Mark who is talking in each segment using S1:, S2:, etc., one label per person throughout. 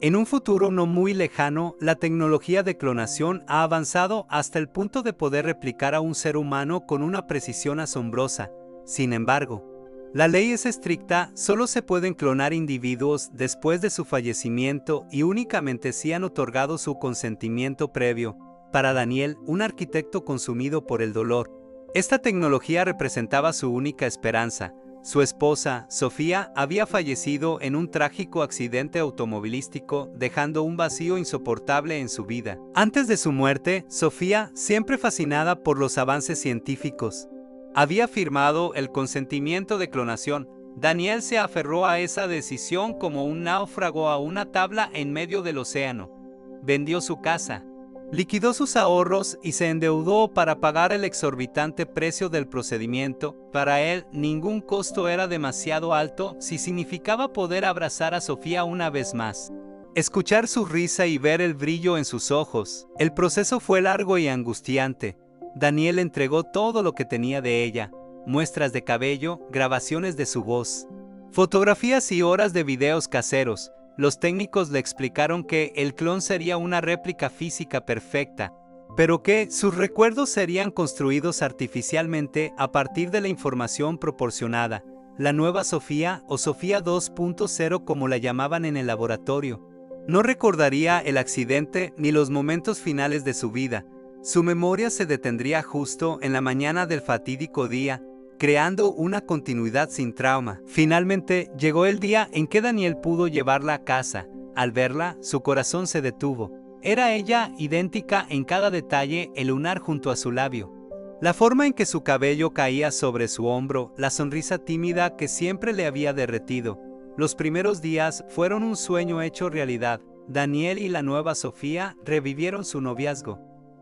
S1: En un futuro no muy lejano, la tecnología de clonación ha avanzado hasta el punto de poder replicar a un ser humano con una precisión asombrosa. Sin embargo, la ley es estricta, solo se pueden clonar individuos después de su fallecimiento y únicamente si han otorgado su consentimiento previo. Para Daniel, un arquitecto consumido por el dolor, esta tecnología representaba su única esperanza. Su esposa, Sofía, había fallecido en un trágico accidente automovilístico, dejando un vacío insoportable en su vida. Antes de su muerte, Sofía, siempre fascinada por los avances científicos, había firmado el consentimiento de clonación. Daniel se aferró a esa decisión como un náufrago a una tabla en medio del océano. Vendió su casa, liquidó sus ahorros y se endeudó para pagar el exorbitante precio del procedimiento. Para él, ningún costo era demasiado alto si significaba poder abrazar a Sofía una vez más, escuchar su risa y ver el brillo en sus ojos. El proceso fue largo y angustiante. Daniel entregó todo lo que tenía de ella: muestras de cabello, grabaciones de su voz, fotografías y horas de videos caseros. Los técnicos le explicaron que el clon sería una réplica física perfecta, pero que sus recuerdos serían construidos artificialmente a partir de la información proporcionada. La nueva Sofía, o Sofía 2.0 como la llamaban en el laboratorio, no recordaría el accidente ni los momentos finales de su vida. Su memoria se detendría justo en la mañana del fatídico día, creando una continuidad sin trauma. Finalmente, llegó el día en que Daniel pudo llevarla a casa. Al verla, su corazón se detuvo. Era ella, idéntica en cada detalle, el lunar junto a su labio, la forma en que su cabello caía sobre su hombro, la sonrisa tímida que siempre le había derretido. Los primeros días fueron un sueño hecho realidad. Daniel y la nueva Sofía revivieron su noviazgo,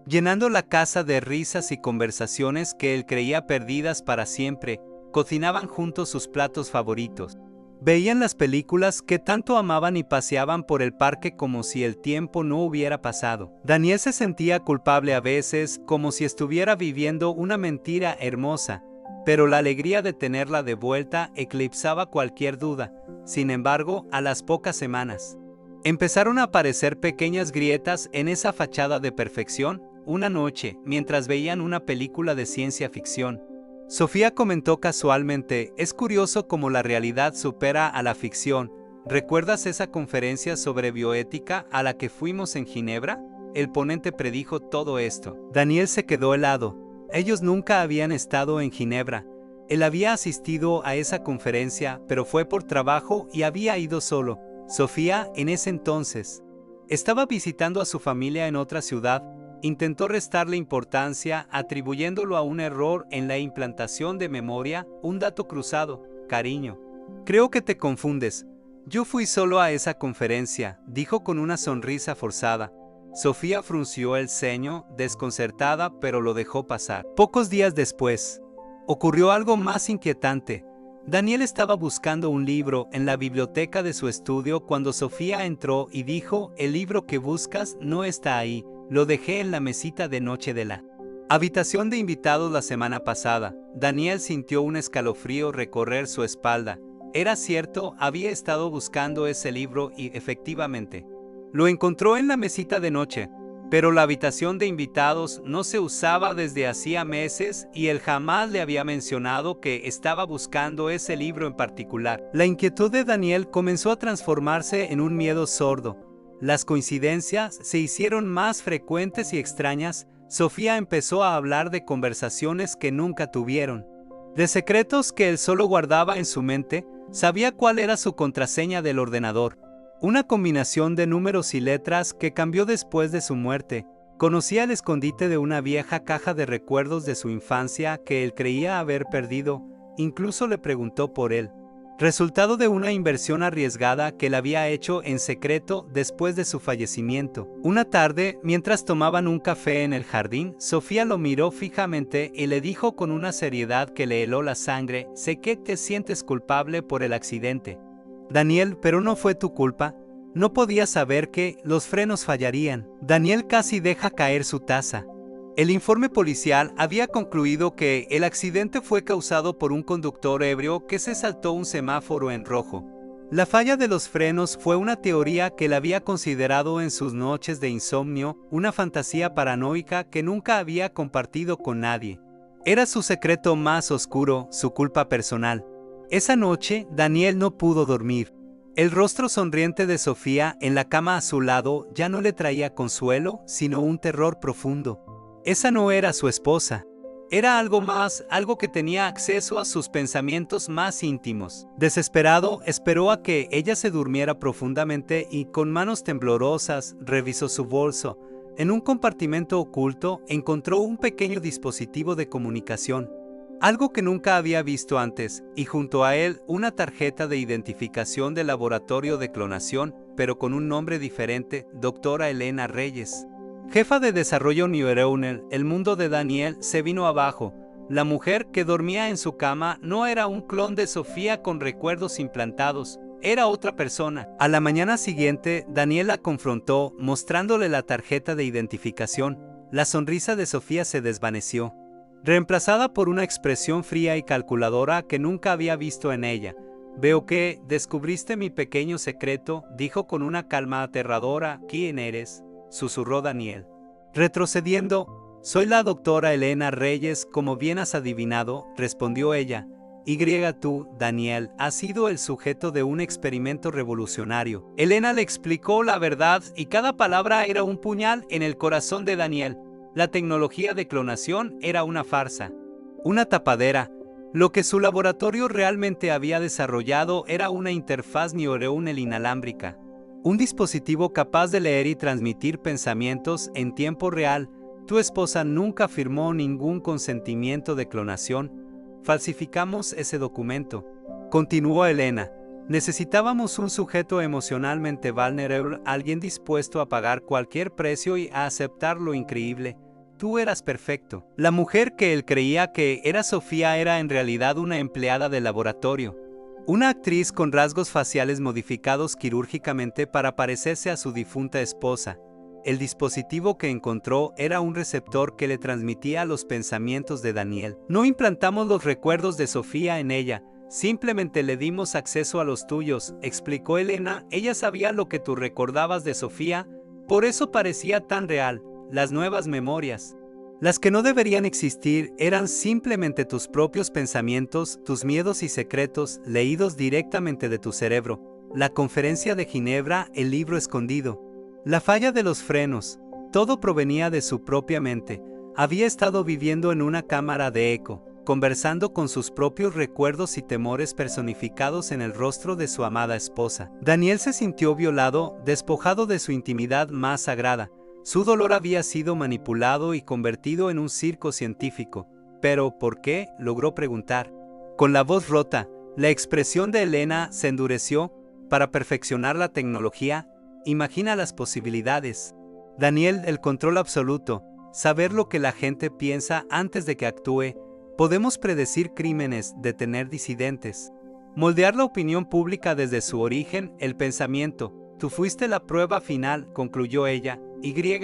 S1: llenando la casa de risas y conversaciones que él creía perdidas para siempre. Cocinaban juntos sus platos favoritos, veían las películas que tanto amaban y paseaban por el parque como si el tiempo no hubiera pasado. Daniel se sentía culpable a veces, como si estuviera viviendo una mentira hermosa, pero la alegría de tenerla de vuelta eclipsaba cualquier duda. Sin embargo, a las pocas semanas, empezaron a aparecer pequeñas grietas en esa fachada de perfección. Una noche, mientras veían una película de ciencia ficción, Sofía comentó casualmente: es curioso cómo la realidad supera a la ficción. ¿Recuerdas esa conferencia sobre bioética a la que fuimos en Ginebra? El ponente predijo todo esto. Daniel se quedó helado. Ellos nunca habían estado en Ginebra. Él había asistido a esa conferencia, pero fue por trabajo y había ido solo. Sofía, en ese entonces, estaba visitando a su familia en otra ciudad. Intentó restarle importancia, atribuyéndolo a un error en la implantación de memoria, un dato cruzado. Cariño, creo que te confundes. Yo fui solo a esa conferencia, dijo con una sonrisa forzada. Sofía frunció el ceño, desconcertada, pero lo dejó pasar. Pocos días después, ocurrió algo más inquietante. Daniel estaba buscando un libro en la biblioteca de su estudio cuando Sofía entró y dijo: el libro que buscas no está ahí. Lo dejé en la mesita de noche de la habitación de invitados la semana pasada. Daniel sintió un escalofrío recorrer su espalda. Era cierto, había estado buscando ese libro y, efectivamente, lo encontró en la mesita de noche. Pero la habitación de invitados no se usaba desde hacía meses y él jamás le había mencionado que estaba buscando ese libro en particular. La inquietud de Daniel comenzó a transformarse en un miedo sordo. Las coincidencias se hicieron más frecuentes y extrañas. Sofía empezó a hablar de conversaciones que nunca tuvieron, de secretos que él solo guardaba en su mente. Sabía cuál era su contraseña del ordenador, una combinación de números y letras que cambió después de su muerte. Conocía el escondite de una vieja caja de recuerdos de su infancia que él creía haber perdido. Incluso le preguntó por él, resultado de una inversión arriesgada que él había hecho en secreto después de su fallecimiento. Una tarde, mientras tomaban un café en el jardín, Sofía lo miró fijamente y le dijo con una seriedad que le heló la sangre: sé que te sientes culpable por el accidente, Daniel, pero no fue tu culpa. No podías saber que los frenos fallarían. Daniel casi deja caer su taza. El informe policial había concluido que el accidente fue causado por un conductor ebrio que se saltó un semáforo en rojo. La falla de los frenos fue una teoría que él había considerado en sus noches de insomnio, una fantasía paranoica que nunca había compartido con nadie. Era su secreto más oscuro, su culpa personal. Esa noche, Daniel no pudo dormir. El rostro sonriente de Sofía en la cama a su lado ya no le traía consuelo, sino un terror profundo. Esa no era su esposa. Era algo más, algo que tenía acceso a sus pensamientos más íntimos. Desesperado, esperó a que ella se durmiera profundamente y con manos temblorosas revisó su bolso. En un compartimento oculto encontró un pequeño dispositivo de comunicación, algo que nunca había visto antes, y junto a él una tarjeta de identificación del laboratorio de clonación, pero con un nombre diferente, Doctora Elena Reyes. Jefa de desarrollo neuronal, el mundo de Daniel se vino abajo. La mujer que dormía en su cama no era un clon de Sofía con recuerdos implantados, era otra persona. A la mañana siguiente, Daniel la confrontó, mostrándole la tarjeta de identificación. La sonrisa de Sofía se desvaneció, reemplazada por una expresión fría y calculadora que nunca había visto en ella. Veo que descubriste mi pequeño secreto, dijo con una calma aterradora. ¿Quién eres?, susurró Daniel. Retrocediendo, soy la doctora Elena Reyes, como bien has adivinado, respondió ella. Tú, Daniel, has sido el sujeto de un experimento revolucionario. Elena le explicó la verdad y cada palabra era un puñal en el corazón de Daniel. La tecnología de clonación era una farsa, una tapadera. Lo que su laboratorio realmente había desarrollado era una interfaz neuronal inalámbrica. Un dispositivo capaz de leer y transmitir pensamientos en tiempo real. Tu esposa nunca firmó ningún consentimiento de clonación. Falsificamos ese documento. Continuó Elena. Necesitábamos un sujeto emocionalmente vulnerable, alguien dispuesto a pagar cualquier precio y a aceptar lo increíble. Tú eras perfecto. La mujer que él creía que era Sofía era en realidad una empleada del laboratorio. Una actriz con rasgos faciales modificados quirúrgicamente para parecerse a su difunta esposa. El dispositivo que encontró era un receptor que le transmitía los pensamientos de Daniel. No implantamos los recuerdos de Sofía en ella, simplemente le dimos acceso a los tuyos, explicó Elena. Ella sabía lo que tú recordabas de Sofía, por eso parecía tan real. Las nuevas memorias, las que no deberían existir, eran simplemente tus propios pensamientos, tus miedos y secretos, leídos directamente de tu cerebro. La conferencia de Ginebra, el libro escondido. La falla de los frenos, todo provenía de su propia mente. Había estado viviendo en una cámara de eco, conversando con sus propios recuerdos y temores personificados en el rostro de su amada esposa. Daniel se sintió violado, despojado de su intimidad más sagrada. Su dolor había sido manipulado y convertido en un circo científico. ¿Pero por qué?, logró preguntar. Con la voz rota, la expresión de Elena se endureció. Para perfeccionar la tecnología, imagina las posibilidades. Daniel, el control absoluto, saber lo que la gente piensa antes de que actúe. Podemos predecir crímenes, detener disidentes, moldear la opinión pública desde su origen, el pensamiento. Tú fuiste la prueba final, concluyó ella.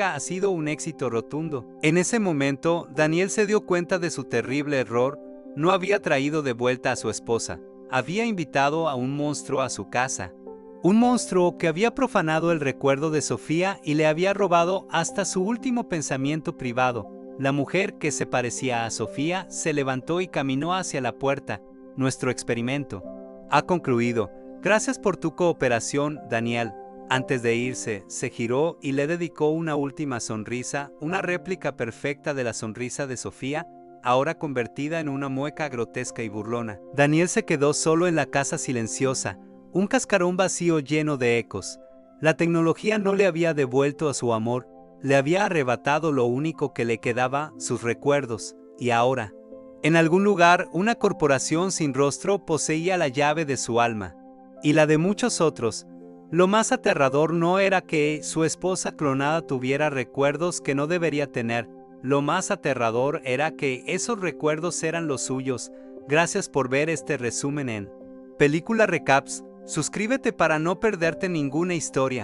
S1: Ha sido un éxito rotundo. En ese momento, Daniel se dio cuenta de su terrible error. No había traído de vuelta a su esposa. Había invitado a un monstruo a su casa. Un monstruo que había profanado el recuerdo de Sofía y le había robado hasta su último pensamiento privado. La mujer que se parecía a Sofía se levantó y caminó hacia la puerta. Nuestro experimento ha concluido. Gracias por tu cooperación, Daniel. Antes de irse, se giró y le dedicó una última sonrisa, una réplica perfecta de la sonrisa de Sofía, ahora convertida en una mueca grotesca y burlona. Daniel se quedó solo en la casa silenciosa, un cascarón vacío lleno de ecos. La tecnología no le había devuelto a su amor, le había arrebatado lo único que le quedaba, sus recuerdos, y ahora, en algún lugar, una corporación sin rostro poseía la llave de su alma, y la de muchos otros. Lo más aterrador no era que su esposa clonada tuviera recuerdos que no debería tener. Lo más aterrador era que esos recuerdos eran los suyos. Gracias por ver este resumen en Película Recaps. Suscríbete para no perderte ninguna historia.